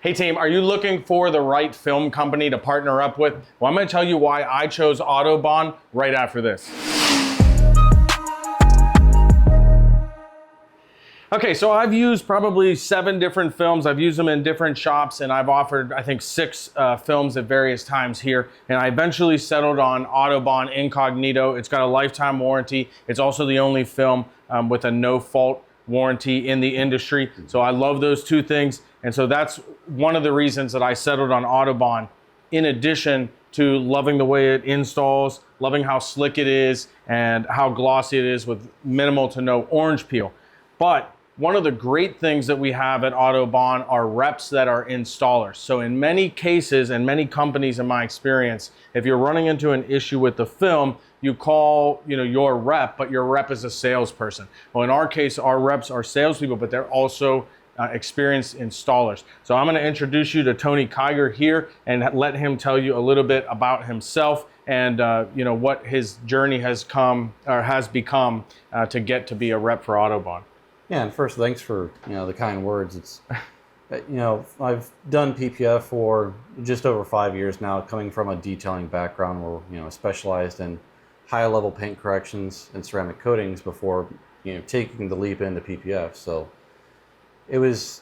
Hey team, are you looking for the right film company to partner up with? Well, I'm going to tell you why I chose Autobon right after this. Okay, so I've used probably 7 different films. I've used them in different shops, and I've offered, I think, 6 films at various times here. And I eventually settled on Autobahn Incognito. It's got a lifetime warranty. It's also the only film with a no-fault warranty in the industry. So I love those 2 things. And so that's one of the reasons that I settled on Autobahn, in addition to loving the way it installs, loving how slick it is, and how glossy it is with minimal to no orange peel. But one of the great things that we have at Autobahn are reps that are installers. So in many cases and many companies, in my experience, if you're running into an issue with the film, you call your rep, but your rep is a salesperson. Well, in our case, our reps are salespeople, but they're also experienced installers. So I'm going to introduce you to Tony Kiger here and let him tell you a little bit about himself and what his journey has become to get to be a rep for Autobahn. Yeah, and first, thanks for the kind words. It's I've done PPF for just over 5 years now, coming from a detailing background where specialized in high-level paint corrections and ceramic coatings before taking the leap into PPF. So it was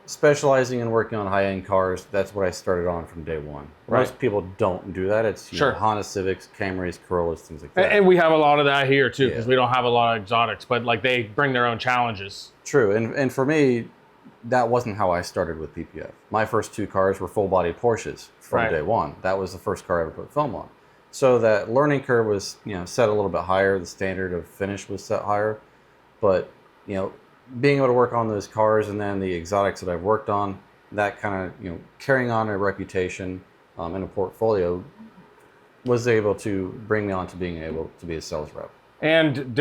specializing in working on high-end cars. That's what I started on from day one. Right. Most people don't do that. It's Sure. Honda Civics, Camrys, Corollas, things like that. And we have a lot of that here too, because we don't have a lot of exotics, but like they bring their own challenges. True, and for me, that wasn't how I started with PPF. My first 2 cars were full-body Porsches from day one. That was the first car I ever put film on. So that learning curve was set a little bit higher. The standard of finish was set higher, but being able to work on those cars and then the exotics that I've worked on, that kind of carrying on a reputation in a portfolio was able to bring me on to being able to be a sales rep. And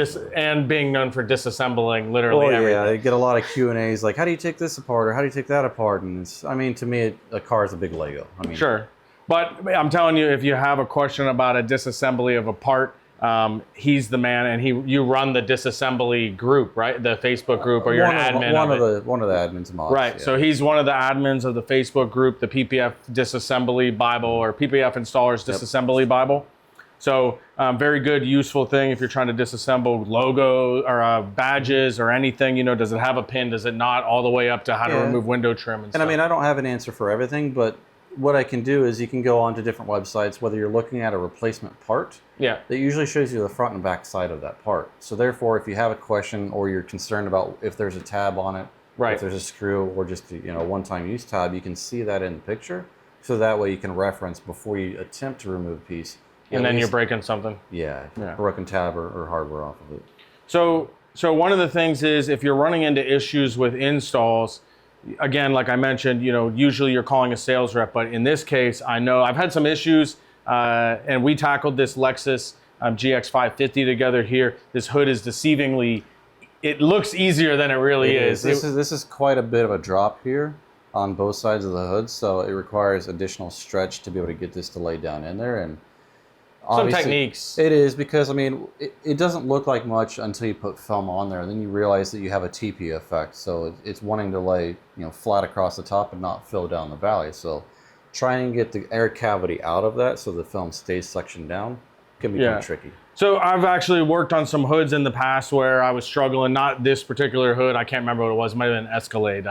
being known for disassembling literally everything. Yeah, I get a lot of Q&As like, how do you take this apart or how do you take that apart? And to me, a car is a big Lego. Sure. But I'm telling you, if you have a question about a disassembly of a part, he's the man, and you run the disassembly group, right? The Facebook group, or you're an admin. One of the admins mods. Right. Yeah. So he's one of the admins of the Facebook group, the PPF Disassembly Bible, or PPF Installers Disassembly Bible. So very good, useful thing if you're trying to disassemble logo or badges or anything. Does it have a pin? Does it not? All the way up to how to remove window trim and stuff. I don't have an answer for everything, but what I can do is you can go onto different websites, whether you're looking at a replacement part, that usually shows you the front and back side of that part. So therefore, if you have a question or you're concerned about if there's a tab on it, if there's a screw or just a one-time use tab, you can see that in the picture. So that way you can reference before you attempt to remove a piece. And then you're breaking something. Yeah, broken tab or hardware off of it. So one of the things is if you're running into issues with installs, again, like I mentioned, usually you're calling a sales rep, but in this case, I know I've had some issues, and we tackled this Lexus GX550 together here. This hood is deceivingly, it looks easier than it really is. This is quite a bit of a drop here on both sides of the hood, so it requires additional stretch to be able to get this to lay down in there. And some techniques. It is because, it doesn't look like much until you put film on there, and then you realize that you have a teepee effect. So it's wanting to lay flat across the top and not fill down the valley. So trying to get the air cavity out of that so the film stays suctioned down can be pretty tricky. So I've actually worked on some hoods in the past where I was struggling. Not this particular hood. I can't remember what it was. It might have been Escalade.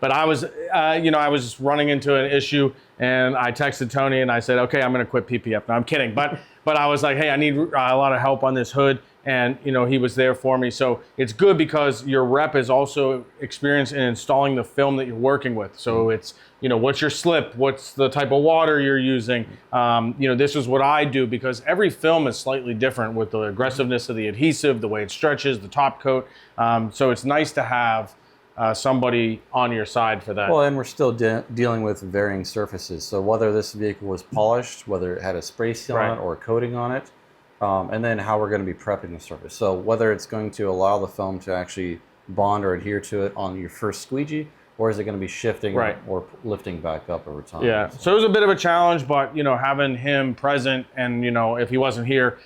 But I was, I was running into an issue, and I texted Tony and I said, okay, I'm going to quit PPF. No, I'm kidding. But I was like, hey, I need a lot of help on this hood. And, he was there for me. So it's good because your rep is also experienced in installing the film that you're working with. So it's, what's your slip? What's the type of water you're using? This is what I do because every film is slightly different with the aggressiveness of the adhesive, the way it stretches, the top coat. So it's nice to have somebody on your side for that. Well, and we're still dealing with varying surfaces. So whether this vehicle was polished, whether it had a spray seal on it or a coating on it, and then how we're going to be prepping the surface. So whether it's going to allow the film to actually bond or adhere to it on your first squeegee, or is it going to be shifting or lifting back up over time? Yeah, so it was a bit of a challenge, but having him present and if he wasn't here,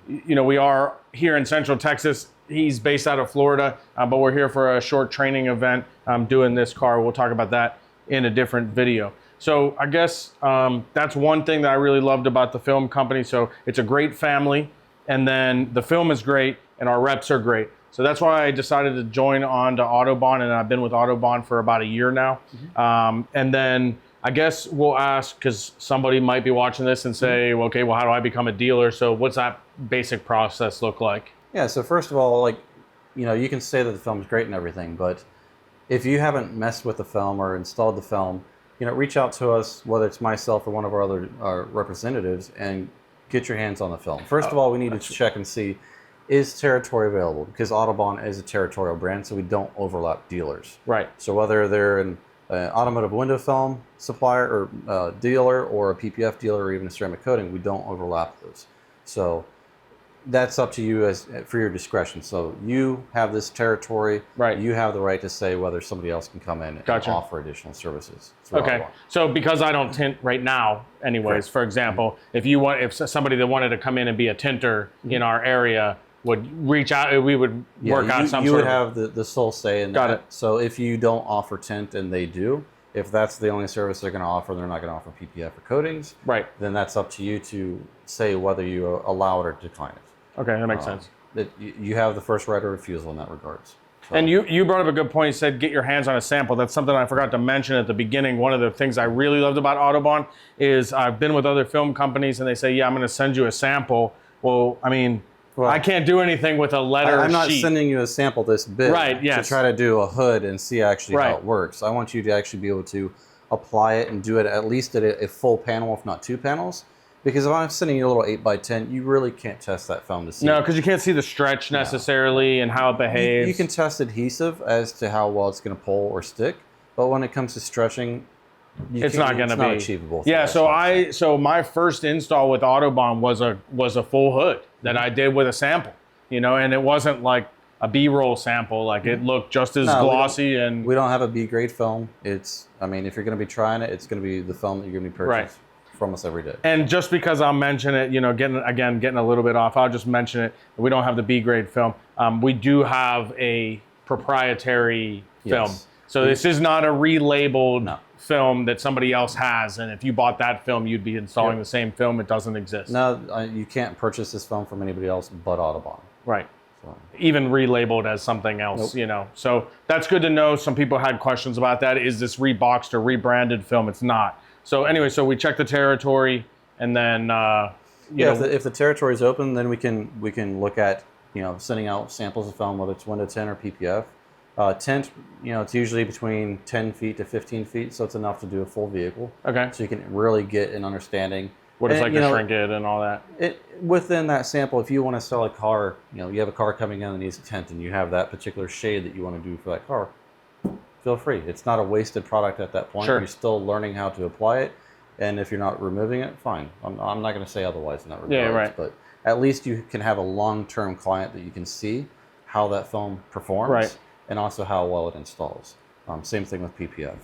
we are here in Central Texas. He's based out of Florida, but we're here for a short training event doing this car. We'll talk about that in a different video. So I guess that's one thing that I really loved about the film company. So it's a great family, and then the film is great, and our reps are great. So that's why I decided to join on to Autobahn, and I've been with Autobahn for about a year now. And then I guess we'll ask, because somebody might be watching this and say, well, okay, well, how do I become a dealer? So what's that basic process look like? Yeah, so first of all, like, you know, you can say that the film is great and everything, but if you haven't messed with the film or installed the film, you know, reach out to us, whether it's myself or one of our other representatives, and get your hands on the film. First of all, we need to check and see, is territory available? Because Autobahn is a territorial brand, so we don't overlap dealers. Right. So whether they're an automotive window film supplier or dealer, or a PPF dealer, or even a ceramic coating, we don't overlap those. So that's up to you as for your discretion. So you have this territory. Right. You have the right to say whether somebody else can come in and offer additional services. Okay. So because I don't tint right now, anyways, for example, if somebody that wanted to come in and be a tinter in our area would reach out, we would work out some. You sort would have the sole say in that. Got it. So if you don't offer tint and they do, if that's the only service they're going to offer, they're not going to offer PPF or coatings. Right. Then that's up to you to say whether you allow it or decline it. Okay, that makes sense. You have the first right of refusal in that regards. So. And you brought up a good point. You said get your hands on a sample. That's something I forgot to mention at the beginning. One of the things I really loved about Autobahn is I've been with other film companies and they say, yeah, I'm going to send you a sample. Well, I mean, I can't do anything with a letter sheet. I'm not sending you a sample this big to try to do a hood and see actually how it works. I want you to actually be able to apply it and do it at least at a full panel, if not 2 panels. Because if I'm sending you a little 8x10, you really can't test that film to see. No, because you can't see the stretch necessarily and how it behaves. You can test adhesive as to how well it's going to pull or stick, but when it comes to stretching, it's not going to be achievable. Yeah, so my first install with Autobahn was a full hood that I did with a sample, you know, and it wasn't like a B-roll sample. Like it looked just as glossy. We don't have a B-grade film. I mean, if you're going to be trying it, it's going to be the film that you're going to be purchasing from us every day. And just because I'll mention it, you know, getting a little bit off, I'll just mention it. We don't have the B-grade film. We do have a proprietary film. So this is not a relabeled film that somebody else has. And if you bought that film, you'd be installing the same film. It doesn't exist. No, you can't purchase this film from anybody else but Autobahn. Right. So. Even relabeled as something else, you know. So that's good to know. Some people had questions about that. Is this reboxed or rebranded film? It's not. So anyway, so we check the territory, and then if the territory is open, then we can look at, you know, sending out samples of film, whether it's window tint or PPF. Tint, you know, it's usually between 10 feet to 15 feet, so it's enough to do a full vehicle. Okay. So you can really get an understanding. What it's like to shrink it and all that. Within that sample, if you want to sell a car, you know, you have a car coming in that needs a tint, and you have that particular shade that you want to do for that car, feel free. It's not a wasted product at that point. You're still learning how to apply it, and if you're not removing it, fine. I'm not going to say otherwise in that regard. Yeah, right. But at least you can have a long-term client that you can see how that film performs, and also how well it installs. Same thing with PPF.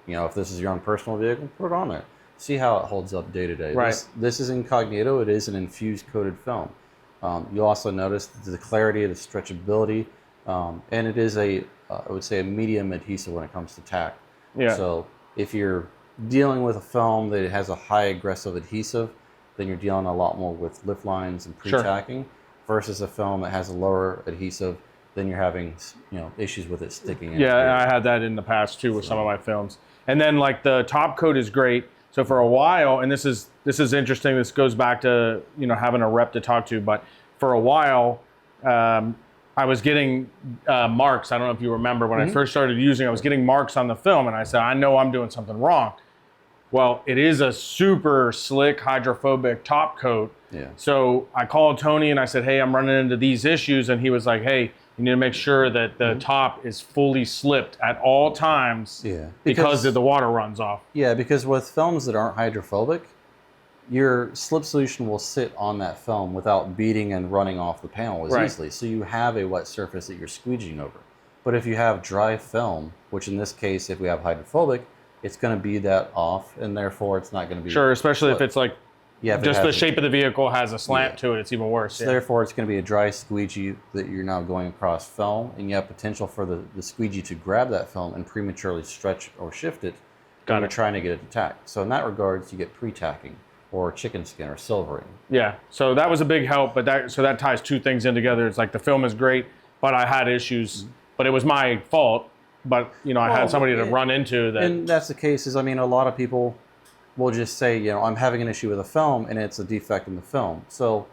You know, if this is your own personal vehicle, put it on there. See how it holds up day to day. This is incognito. It is an infused coated film. You'll also notice the clarity, the stretchability, and it is I would say a medium adhesive when it comes to tack. Yeah. So if you're dealing with a film that has a high aggressive adhesive, then you're dealing a lot more with lift lines and pre-tacking versus a film that has a lower adhesive, then you're having, you know, issues with it sticking. Yeah, I had that in the past too with some of my films. And then like the top coat is great. So for a while, and this is interesting. This goes back to, you know, having a rep to talk to. But for a while, I was getting marks. I don't know if you remember when I first started using. I was getting marks on the film, and I said, I know I'm doing something wrong. Well, it is a super slick hydrophobic top coat. Yeah. So I called Tony and I said, hey, I'm running into these issues, and he was like, hey, you need to make sure that the top is fully slipped at all times because the water runs off. Yeah, because with films that aren't hydrophobic, your slip solution will sit on that film without beating and running off the panel as easily. So you have a wet surface that you're squeegeeing over. But if you have dry film, which in this case, if we have hydrophobic, it's going to be that off, and therefore it's not going to be... Sure, especially if it's like just the shape of the vehicle has a slant to it, it's even worse. So therefore it's going to be a dry squeegee that you're now going across film, and you have potential for the squeegee to grab that film and prematurely stretch or shift it, Got when it. you're trying to get it to tack. So in that regards, you get pre-tacking or chicken skin or silvering. Yeah, so that was a big help, but that ties two things in together. It's like the film is great, but I had issues, but it was my fault. But I had somebody to run into that. And that's the case. Is, I mean, a lot of people will just say, I'm having an issue with a film, and it's a defect in the film. So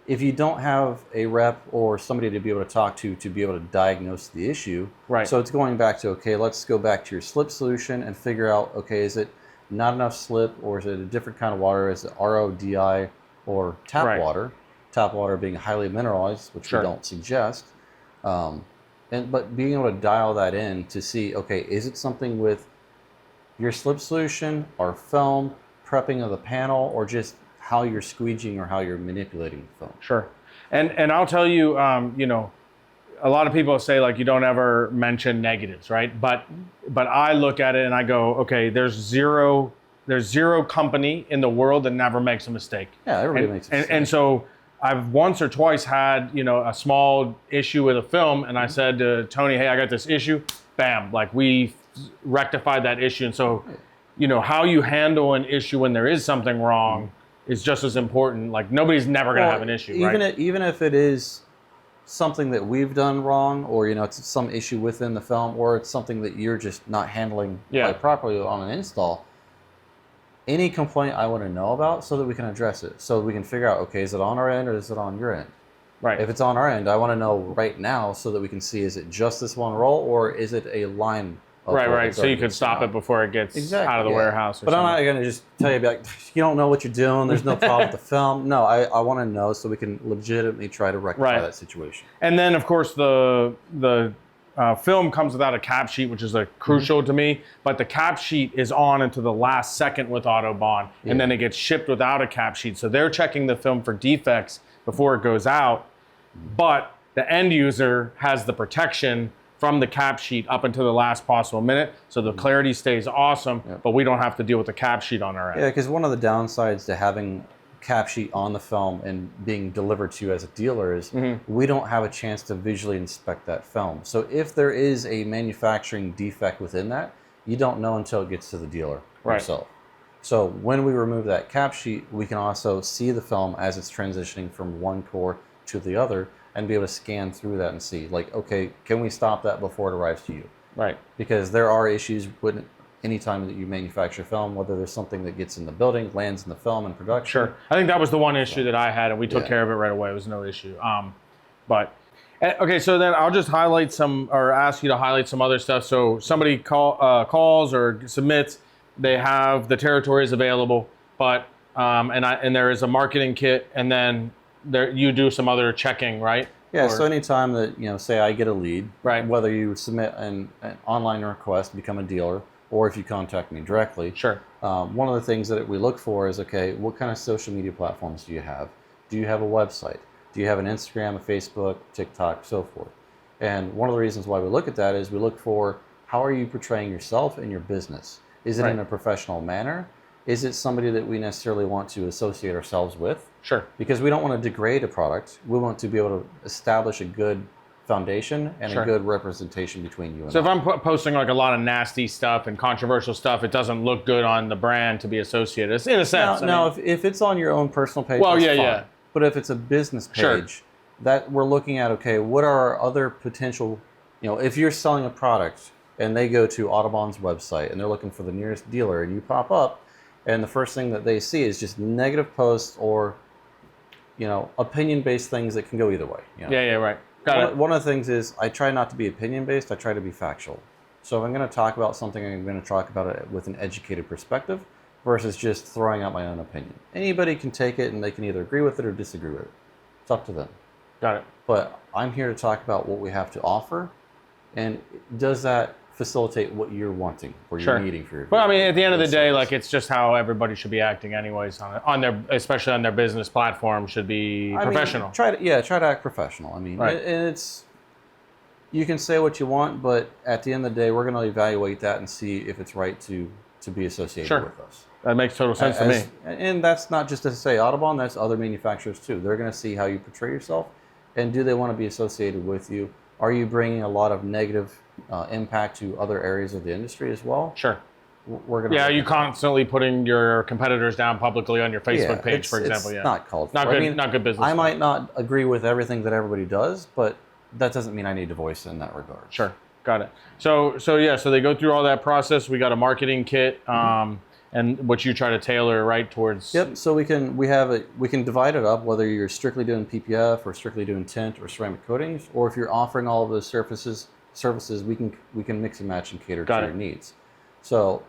if you don't have a rep or somebody to be able to talk to be able to diagnose the issue, Right. So it's going back to, okay, let's go back to your slip solution and figure out, okay, is it not enough slip, or is it a different kind of water? Is it RO, DI, or tap Right. water? Tap water being highly mineralized, which Sure. we don't suggest. But being able to dial that in to see, okay, is it something with your slip solution or film, prepping of the panel, or just how you're squeegeeing or how you're manipulating the film? Sure. And I'll tell you, a lot of people say like you don't ever mention negatives, right? But I look at it and I go, okay, there's zero company in the world that never makes a mistake. Yeah, everybody makes a mistake. And so I've once or twice had, a small issue with a film, and I said to Tony, hey, I got this issue. Bam, like we rectified that issue. And so, how you handle an issue when there is something wrong is just as important. Like nobody's never going to have an issue, right? Even if it is something that we've done wrong, or it's some issue within the film, or it's something that you're just not handling quite properly on an install, any complaint I want to know about so that we can address it, so we can figure out, okay, is it on our end or is it on your end? Right. If it's on our end, I want to know right now so that we can see, is it just this one roll, or is it a line of Right. So you could stop it before it gets out of the warehouse. But I'm not going to just tell you, like, you don't know what you're doing, there's no problem with the film. No, I want to know so we can legitimately try to rectify that situation. And then, of course, the film comes without a cap sheet, which is crucial to me. But the cap sheet is on until the last second with Autobahn, and then it gets shipped without a cap sheet. So they're checking the film for defects before it goes out. But the end user has the protection from the cap sheet up until the last possible minute. So the clarity stays awesome, but we don't have to deal with the cap sheet on our end. Yeah, because one of the downsides to having cap sheet on the film and being delivered to you as a dealer is we don't have a chance to visually inspect that film. So if there is a manufacturing defect within that, you don't know until it gets to the dealer yourself. So when we remove that cap sheet, we can also see the film as it's transitioning from one core to the other, and be able to scan through that and see, like, okay, can we stop that before it arrives to you? Right. Because there are issues with any time that you manufacture film, whether there's something that gets in the building, lands in the film in production. Sure. I think that was the one issue that I had, and we took care of it right away. It was no issue. Okay, so then I'll just highlight some, or ask you to highlight some other stuff. So somebody calls or submits, they have the territories available, but and there is a marketing kit, and then you do some other checking, right? Yeah, so anytime that, say I get a lead, whether you submit an online request to become a dealer, or if you contact me directly, one of the things that we look for is, okay, what kind of social media platforms do you have? Do you have a website? Do you have an Instagram, a Facebook, TikTok, so forth? And one of the reasons why we look at that is we look for, how are you portraying yourself and your business? Is it in a professional manner? Is it somebody that we necessarily want to associate ourselves with? Sure. Because we don't want to degrade a product. We want to be able to establish a good foundation and a good representation between you and So if I'm posting like a lot of nasty stuff and controversial stuff, it doesn't look good on the brand to be associated. It's in a sense. If it's on your own personal page, well, that's fine. But if it's a business page, that we're looking at, okay, what are our other potential, if you're selling a product and they go to Autobahn's website and they're looking for the nearest dealer and you pop up, and the first thing that they see is just negative posts or, opinion-based things that can go either way. Right. Got it. One of the things is I try not to be opinion-based. I try to be factual. So if I'm going to talk about something, I'm going to talk about it with an educated perspective versus just throwing out my own opinion. Anybody can take it and they can either agree with it or disagree with it. It's up to them. Got it. But I'm here to talk about what we have to offer, and does that facilitate what you're wanting or you're needing for your Well, I mean, at the end of the day, like, it's just how everybody should be acting anyways on their, especially on their business platform, should be professional. Try to act professional. I mean, and it's, you can say what you want, but at the end of the day, we're going to evaluate that and see if it's right to be associated with us. That makes total sense to me. And that's not just to say Autobahn, that's other manufacturers too. They're going to see how you portray yourself, and do they want to be associated with you? Are you bringing a lot of negative impact to other areas of the industry as well? Sure. we're gonna. Yeah, you constantly putting your competitors down publicly on your Facebook page, for example. It's not called for. Not good. Not good business. I might not agree with everything that everybody does, but that doesn't mean I need to voice in that regard. Sure, got it. So they go through all that process. We got a marketing kit, and what you try to tailor right towards. Yep. So we can divide it up whether you're strictly doing PPF or strictly doing tint or ceramic coatings, or if you're offering all of those services, we can mix and match and cater to your needs. So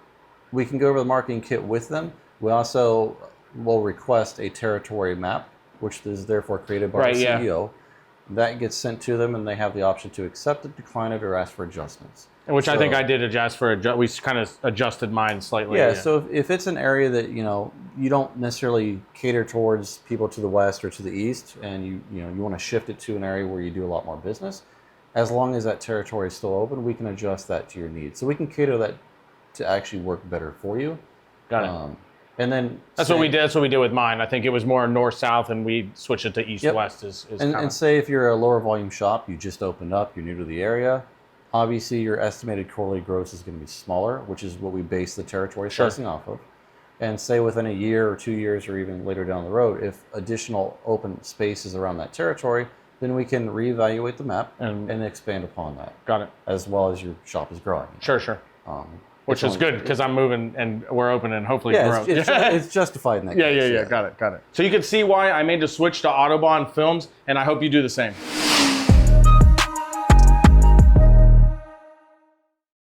we can go over the marketing kit with them. We also will request a territory map, which is therefore created by the CEO. That gets sent to them, and they have the option to accept it, decline it, or ask for adjustments. Which I think I did adjust for. We kind of adjusted mine slightly. Yeah. So if it's an area that you don't necessarily cater towards people to the west or to the east, and you want to shift it to an area where you do a lot more business, as long as that territory is still open, we can adjust that to your needs. So we can cater that to actually work better for you. Got it. And then that's what we did. That's what we did with mine. I think it was more north-south, and we switched it to east-west. And say if you're a lower volume shop, you just opened up, you're new to the area, obviously your estimated quarterly gross is going to be smaller, which is what we base the territory pricing off of. And say within a year or 2 years, or even later down the road, if additional open space is around that territory, then we can reevaluate the map and expand upon that. Got it. As well as your shop is growing. Sure. Which is good because I'm moving and we're open and hopefully growing. It's justified in that case. Yeah. Got it. So you can see why I made the switch to Autobahn films, and I hope you do the same.